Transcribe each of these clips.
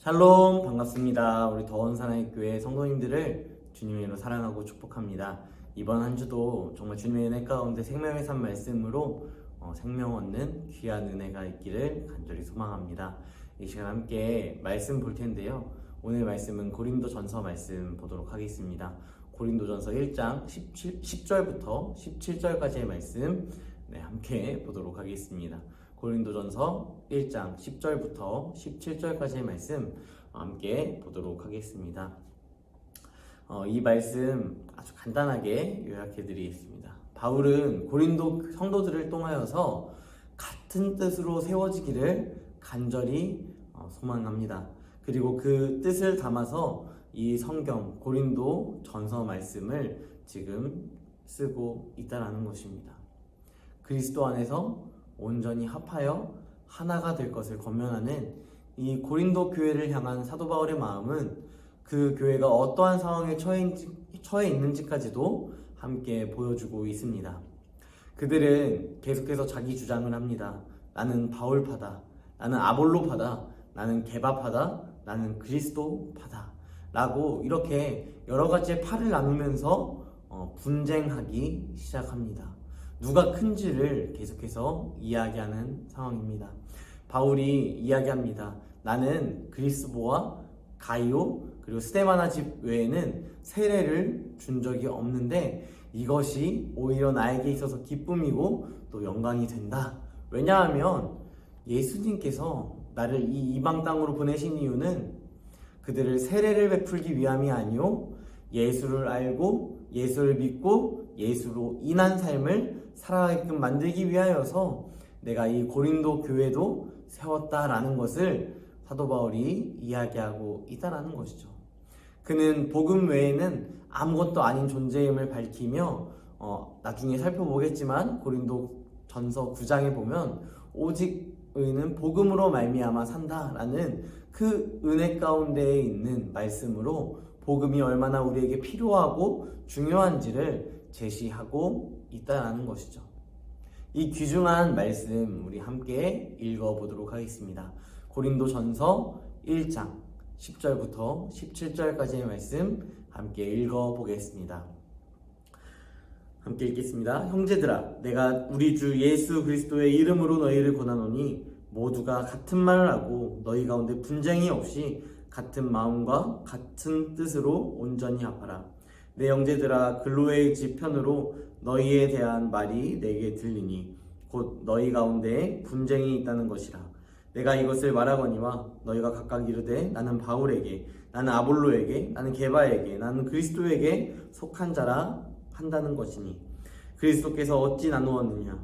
샬롬 반갑습니다. 우리 더원사나이 교회 성도님들을 주님의 이름으로 사랑하고 축복합니다. 이번 한 주도 정말 주님의 은혜 가운데 생명의 산 말씀으로 생명 얻는 귀한 은혜가 있기를 간절히 소망합니다. 이 시간 함께 말씀 볼 텐데요. 오늘 말씀은 고린도전서 말씀 보도록 하겠습니다. 고린도전서 1장 10절부터 17절까지의 말씀 함께 보도록 하겠습니다. 고린도전서 1장 10절부터 17절까지의 말씀 함께 보도록 하겠습니다. 이 말씀 아주 간단하게 요약해 드리겠습니다. 바울은 고린도 성도들을 통하여서 같은 뜻으로 세워지기를 간절히 소망합니다. 그리고 그 뜻을 담아서 이 성경 고린도 전서 말씀을 지금 쓰고 있다는 것입니다. 그리스도 안에서 온전히 합하여 하나가 될 것을 권면하는 이 고린도 교회를 향한 사도 바울의 마음은 그 교회가 어떠한 상황에 처해 있는지까지도 함께 보여주고 있습니다. 그들은 계속해서 자기 주장을 합니다. 나는 바울파다, 나는 아볼로파다, 나는 게바파다, 나는 그리스도파다 라고 이렇게 여러 가지의 파를 나누면서 분쟁하기 시작합니다. 누가 큰지를 계속해서 이야기하는 상황입니다. 바울이 이야기합니다. 나는 그리스보와 가이오 그리고 스데바나 집 외에는 세례를 준 적이 없는데 이것이 오히려 나에게 있어서 기쁨이고 또 영광이 된다. 왜냐하면 예수님께서 나를 이 이방 땅으로 보내신 이유는 그들을 세례를 베풀기 위함이 아니요 예수를 알고 예수를 믿고 예수로 인한 삶을 살아가게끔 만들기 위하여서 내가 이 고린도 교회도 세웠다라는 것을 사도 바울이 이야기하고 있다라는 것이죠. 그는 복음 외에는 아무것도 아닌 존재임을 밝히며 나중에 살펴보겠지만 고린도 전서 9장에 보면 오직 의는 복음으로 말미암아 산다라는 그 은혜 가운데에 있는 말씀으로 복음이 얼마나 우리에게 필요하고 중요한지를 제시하고 있다는 것이죠. 이 귀중한 말씀 우리 함께 읽어보도록 하겠습니다. 고린도전서 1장 10절부터 17절까지의 말씀 함께 읽어보겠습니다. 함께 읽겠습니다. 형제들아, 내가 우리 주 예수 그리스도의 이름으로 너희를 권하노니 모두가 같은 말을 하고 너희 가운데 분쟁이 없이 같은 마음과 같은 뜻으로 온전히 합하라. 내 형제들아, 글로의 집 편으로 너희에 대한 말이 내게 들리니 곧 너희 가운데 분쟁이 있다는 것이라. 내가 이것을 말하거니와 너희가 각각 이르되 나는 바울에게, 나는 아볼로에게, 나는 게바에게, 나는 그리스도에게 속한 자라 한다는 것이니 그리스도께서 어찌 나누었느냐?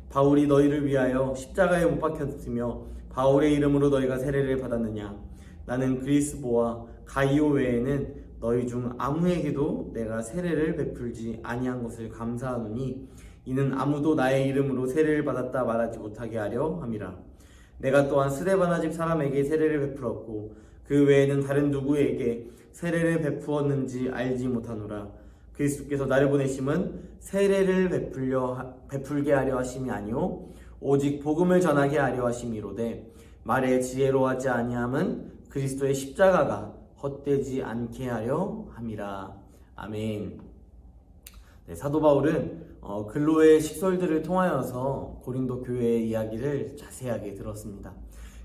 바울이 너희를 위하여 십자가에 못 박혔으며 바울의 이름으로 너희가 세례를 받았느냐? 나는 그리스보와 가이오 외에는 너희 중 아무에게도 내가 세례를 베풀지 아니한 것을 감사하노니 이는 아무도 나의 이름으로 세례를 받았다 말하지 못하게 하려 함이라. 내가 또한 스데바나 집 사람에게 세례를 베풀었고 그 외에는 다른 누구에게 세례를 베푸었는지 알지 못하노라. 그리스도께서 나를 보내심은 세례를 베풀게 하려 하심이 아니오 오직 복음을 전하게 하려 하심이로되 말에 지혜로 하지 아니함은 그리스도의 십자가가 헛되지 않게 하려 함이라. 아멘. 사도 바울은 글로의 식솔들을 통하여서 고린도 교회의 이야기를 자세하게 들었습니다.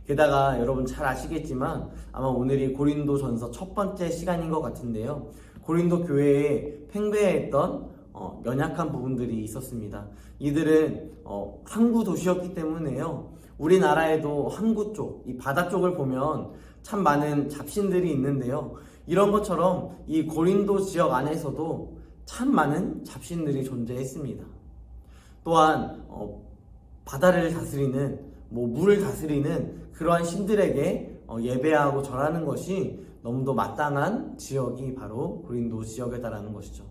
게다가 여러분 잘 아시겠지만 아마 오늘이 고린도 전서 첫 번째 시간인 것 같은데요. 고린도 교회에 팽배했던 연약한 부분들이 있었습니다. 이들은 항구 도시였기 때문에요. 우리나라에도 항구 쪽, 이 바다 쪽을 보면 참 많은 잡신들이 있는데요. 이런 것처럼 이 고린도 지역 안에서도 참 많은 잡신들이 존재했습니다. 또한 바다를 다스리는 물을 다스리는 그러한 신들에게 예배하고 절하는 것이 너무도 마땅한 지역이 바로 고린도 지역이다라는 것이죠.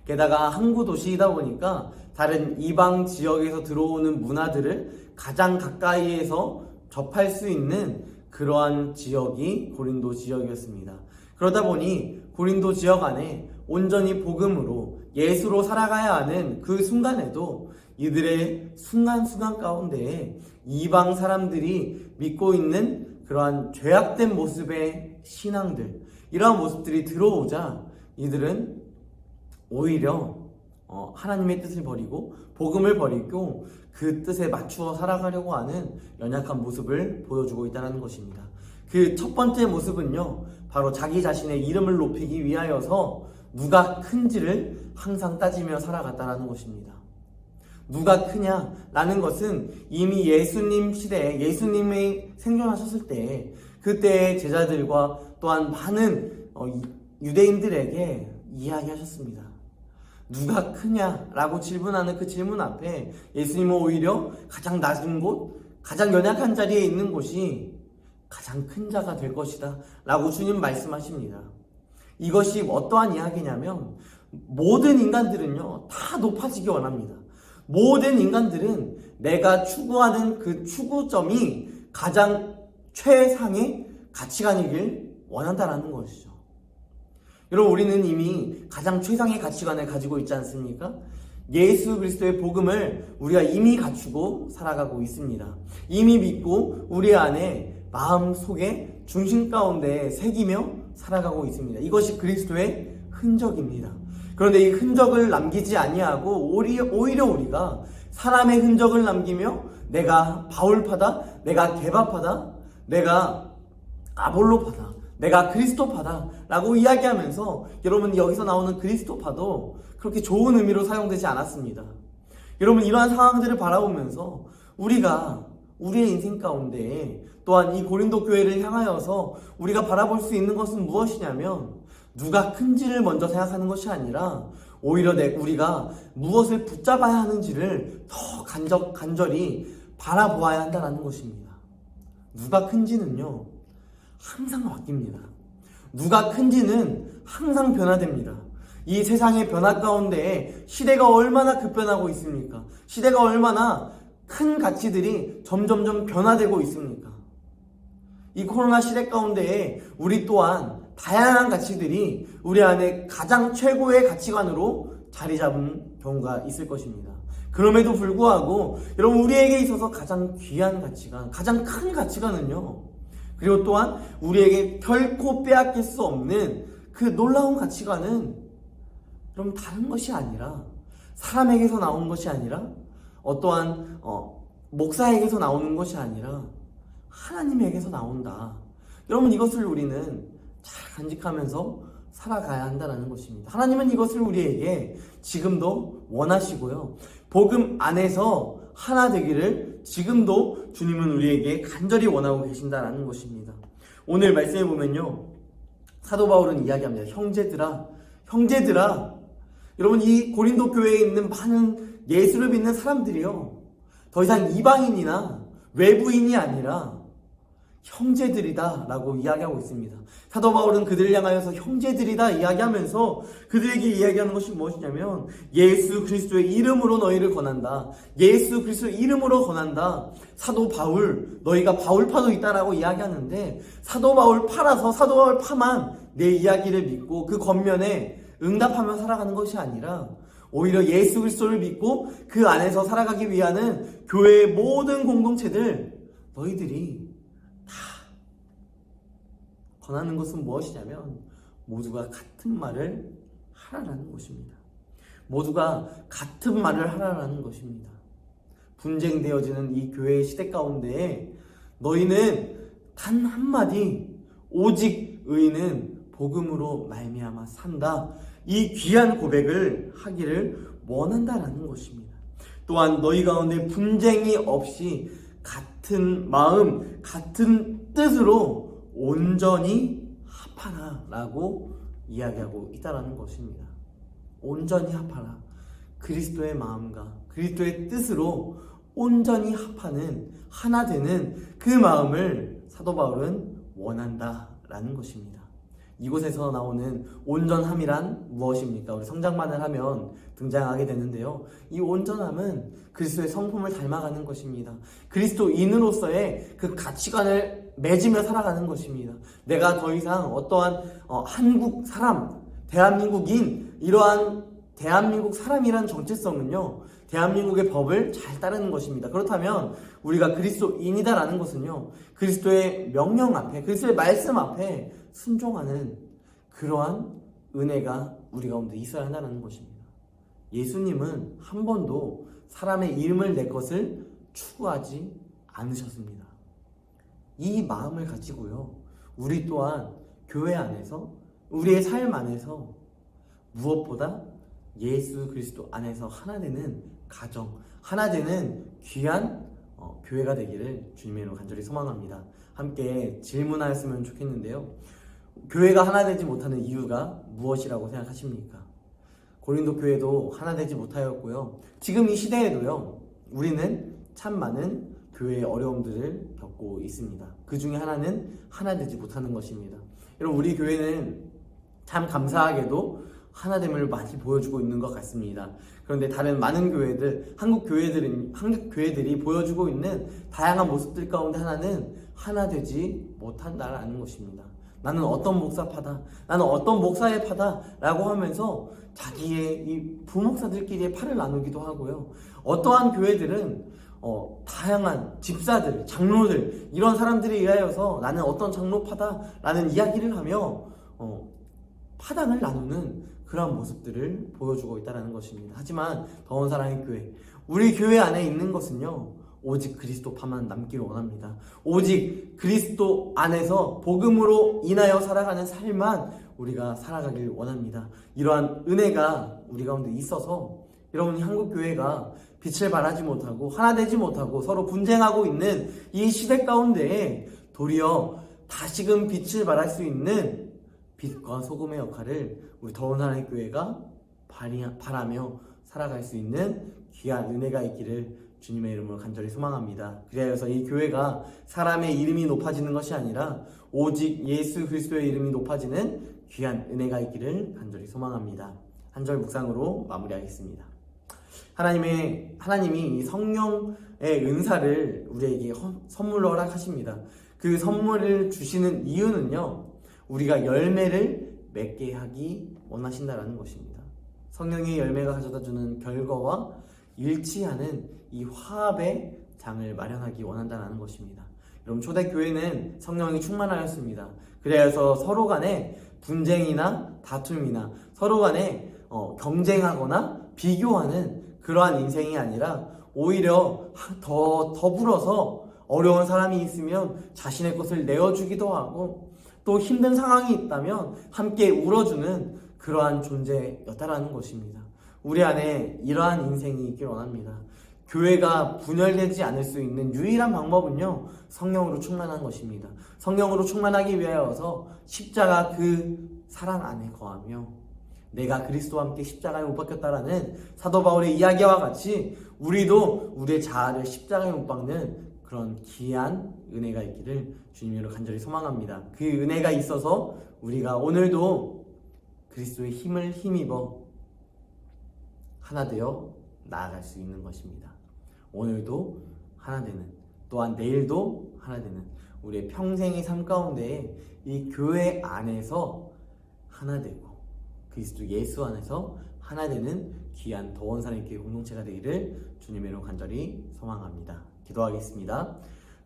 게다가 항구 도시이다 보니까 다른 이방 지역에서 들어오는 문화들을 가장 가까이에서 접할 수 있는 그러한 지역이 고린도 지역이었습니다. 그러다 보니 고린도 지역 안에 온전히 복음으로 예수로 살아가야 하는 그 순간에도 이들의 순간순간 가운데에 이방 사람들이 믿고 있는 그러한 죄악된 모습의 신앙들, 이러한 모습들이 들어오자 이들은 오히려 하나님의 뜻을 버리고 복음을 버리고 그 뜻에 맞추어 살아가려고 하는 연약한 모습을 보여주고 있다는 것입니다. 그 첫 번째 모습은요, 바로 자기 자신의 이름을 높이기 위하여서 누가 큰지를 항상 따지며 살아갔다는 것입니다. 누가 크냐라는 것은 이미 예수님 시대에, 예수님이 생존하셨을 때 그때의 제자들과 또한 많은 유대인들에게 이야기하셨습니다. 누가 크냐라고 질문하는 그 질문 앞에 예수님은 오히려 가장 낮은 곳, 가장 연약한 자리에 있는 곳이 가장 큰 자가 될 것이다 라고 주님 말씀하십니다. 이것이 어떠한 이야기냐면 모든 인간들은요 다 높아지기 원합니다. 모든 인간들은 내가 추구하는 그 추구점이 가장 최상의 가치관이길 원한다라는 것이죠. 여러분, 우리는 이미 가장 최상의 가치관을 가지고 있지 않습니까? 예수 그리스도의 복음을 우리가 이미 갖추고 살아가고 있습니다. 이미 믿고 우리 안에 마음 속에 중심 가운데 새기며 살아가고 있습니다. 이것이 그리스도의 흔적입니다. 그런데 이 흔적을 남기지 아니하고 오히려 우리가 사람의 흔적을 남기며 내가 바울파다, 내가 게바파다, 내가 아볼로파다, 내가 그리스도파다 라고 이야기하면서, 여러분, 여기서 나오는 그리스도파도 그렇게 좋은 의미로 사용되지 않았습니다. 여러분, 이러한 상황들을 바라보면서 우리가 우리의 인생 가운데 또한 이 고린도 교회를 향하여서 우리가 바라볼 수 있는 것은 무엇이냐면, 누가 큰지를 먼저 생각하는 것이 아니라 오히려 우리가 무엇을 붙잡아야 하는지를 더 간절히 바라보아야 한다는 것입니다. 누가 큰지는요 항상 바뀝니다. 누가 큰지는 항상 변화됩니다. 이 세상의 변화 가운데 시대가 얼마나 급변하고 있습니까? 시대가 얼마나 큰 가치들이 점점점 변화되고 있습니까? 이 코로나 시대 가운데 우리 또한 다양한 가치들이 우리 안에 가장 최고의 가치관으로 자리 잡은 경우가 있을 것입니다. 그럼에도 불구하고 여러분, 우리에게 있어서 가장 귀한 가치관, 가장 큰 가치관은요, 그리고 또한 우리에게 결코 빼앗길 수 없는 그 놀라운 가치관은 여러분 다른 것이 아니라, 사람에게서 나온 것이 아니라, 어떠한 목사에게서 나오는 것이 아니라 하나님에게서 나온다. 여러분, 이것을 우리는 잘 간직하면서 살아가야 한다는 것입니다. 하나님은 이것을 우리에게 지금도 원하시고요, 복음 안에서 하나 되기를 지금도 주님은 우리에게 간절히 원하고 계신다는 것입니다. 오늘 말씀해 보면요, 사도 바울은 이야기합니다. 형제들아. 여러분, 이 고린도 교회에 있는 많은 예수를 믿는 사람들이요, 더 이상 이방인이나 외부인이 아니라 형제들이다 라고 이야기하고 있습니다. 사도 바울은 그들을 향하여서 형제들이다 이야기하면서 그들에게 이야기하는 것이 무엇이냐면, 예수 그리스도의 이름으로 너희를 권한다. 예수 그리스도의 이름으로 권한다. 사도 바울, 너희가 바울파도 있다라고 이야기하는데, 사도 바울 파라서 사도 바울 파만 내 이야기를 믿고 그 겉면에 응답하며 살아가는 것이 아니라 오히려 예수 그리스도를 믿고 그 안에서 살아가기 위한 교회의 모든 공동체들, 너희들이 권하는 것은 무엇이냐면 모두가 같은 말을 하라는 것입니다. 모두가 같은 말을 하라는 것입니다. 분쟁되어지는 이 교회의 시대 가운데 너희는 단 한마디, 오직 의인은 복음으로 말미암아 산다, 이 귀한 고백을 하기를 원한다라는 것입니다. 또한 너희 가운데 분쟁이 없이 같은 마음, 같은 뜻으로 온전히 합하라 라고 이야기하고 있다는 것입니다. 온전히 합하라. 그리스도의 마음과 그리스도의 뜻으로 온전히 합하는, 하나 되는 그 마음을 사도 바울은 원한다라는 것입니다. 이곳에서 나오는 온전함이란 무엇입니까? 우리 성장반을 하면 등장하게 되는데요, 이 온전함은 그리스도의 성품을 닮아가는 것입니다. 그리스도인으로서의 그 가치관을 맺으며 살아가는 것입니다. 내가 더 이상 어떠한 한국 사람, 대한민국인, 이러한 대한민국 사람이란 정체성은요, 대한민국의 법을 잘 따르는 것입니다. 그렇다면 우리가 그리스도인이다라는 것은요, 그리스도의 명령 앞에, 그리스도의 말씀 앞에 순종하는 그러한 은혜가 우리 가운데 있어야 한다는 것입니다. 예수님은 한 번도 사람의 이름을 내 것을 추구하지 않으셨습니다. 이 마음을 가지고요, 우리 또한 교회 안에서, 우리의 삶 안에서 무엇보다 예수 그리스도 안에서 하나 되는 가정, 하나 되는 귀한 교회가 되기를 주님의 이름으로 간절히 소망합니다. 함께 질문하였으면 좋겠는데요. 교회가 하나 되지 못하는 이유가 무엇이라고 생각하십니까? 고린도 교회도 하나 되지 못하였고요. 지금 이 시대에도요, 우리는 참 많은 교회의 어려움들을 겪고 있습니다. 그 중에 하나는 하나 되지 못하는 것입니다. 여러분, 우리 교회는 참 감사하게도 하나됨을 많이 보여주고 있는 것 같습니다. 그런데 다른 많은 교회들, 한국 교회들이 보여주고 있는 다양한 모습들 가운데 하나는 하나 되지 못한다라는 것입니다. 나는 어떤 목사파다, 나는 어떤 목사의 파다 라고 하면서 자기의 이 부목사들끼리의 팔을 나누기도 하고요. 어떠한 교회들은 다양한 집사들, 장로들, 이런 사람들에 의하여서 나는 어떤 장로파다 라는 이야기를 하며 파당을 나누는 그런 모습들을 보여주고 있다는 것입니다. 하지만 더운 사랑의 교회, 우리 교회 안에 있는 것은요, 오직 그리스도파만 남기를 원합니다. 오직 그리스도 안에서 복음으로 인하여 살아가는 삶만 우리가 살아가길 원합니다. 이러한 은혜가 우리 가운데 있어서 여러분이 한국 교회가 빛을 발하지 못하고 하나 되지 못하고 서로 분쟁하고 있는 이 시대 가운데에 도리어 다시금 빛을 발할 수 있는 빛과 소금의 역할을 우리 더운 사랑의 교회가 바라며 살아갈 수 있는 귀한 은혜가 있기를 주님의 이름으로 간절히 소망합니다. 그래서 이 교회가 사람의 이름이 높아지는 것이 아니라 오직 예수 그리스도의 이름이 높아지는 귀한 은혜가 있기를 간절히 소망합니다. 한 절 묵상으로 마무리하겠습니다. 하나님이 이 성령의 은사를 우리에게 선물로 허락하십니다. 그 선물을 주시는 이유는요, 우리가 열매를 맺게 하기 원하신다라는 것입니다. 성령의 열매가 가져다주는 결과와 일치하는 이 화합의 장을 마련하기 원한다는 것입니다. 여러분, 초대교회는 성령이 충만하였습니다. 그래서 서로 간에 분쟁이나 다툼이나 서로 간에 경쟁하거나 비교하는 그러한 인생이 아니라 오히려 더불어서 어려운 사람이 있으면 자신의 것을 내어주기도 하고 또 힘든 상황이 있다면 함께 울어주는 그러한 존재였다라는 것입니다. 우리 안에 이러한 인생이 있길 원합니다. 교회가 분열되지 않을 수 있는 유일한 방법은요, 성령으로 충만한 것입니다. 성령으로 충만하기 위하여서 십자가 그 사랑 안에 거하며 내가 그리스도와 함께 십자가에 못 박혔다라는 사도 바울의 이야기와 같이 우리도 우리의 자아를 십자가에 못 박는 그런 귀한 은혜가 있기를 주님으로 간절히 소망합니다. 그 은혜가 있어서 우리가 오늘도 그리스도의 힘을 힘입어 하나 되어 나아갈 수 있는 것입니다. 오늘도 하나 되는, 또한 내일도 하나 되는 우리의 평생의 삶 가운데 이 교회 안에서 하나 되고 그리스도 예수 안에서 하나 되는 귀한 더운 사랑의 교회 공동체가 되기를 주님의 이름으로 간절히 소망합니다. 기도하겠습니다.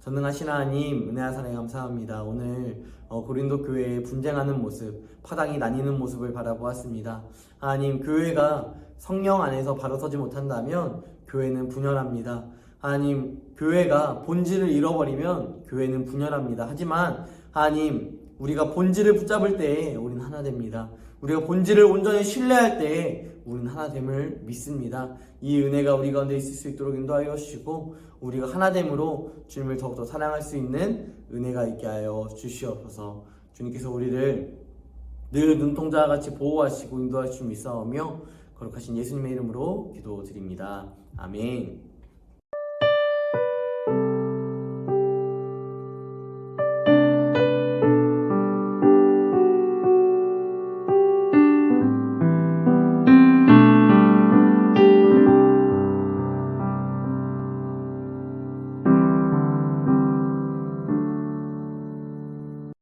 전능하신 하나님, 은혜와 사랑에 감사합니다. 오늘 고린도 교회의 분쟁하는 모습, 파당이 나뉘는 모습을 바라보았습니다. 하나님, 교회가 성령 안에서 바로 서지 못한다면 교회는 분열합니다. 하나님, 교회가 본질을 잃어버리면 교회는 분열합니다. 하지만 하나님, 우리가 본질을 붙잡을 때에 우리는 하나 됩니다. 우리가 본질을 온전히 신뢰할 때에 우리는 하나됨을 믿습니다. 이 은혜가 우리 가운데 있을 수 있도록 인도하여 주시고 우리가 하나됨으로 주님을 더욱더 사랑할 수 있는 은혜가 있게 하여 주시옵소서. 주님께서 우리를 늘 눈동자와 같이 보호하시고 인도하실 줄 믿사오며 거룩하신 예수님의 이름으로 기도드립니다. 아멘.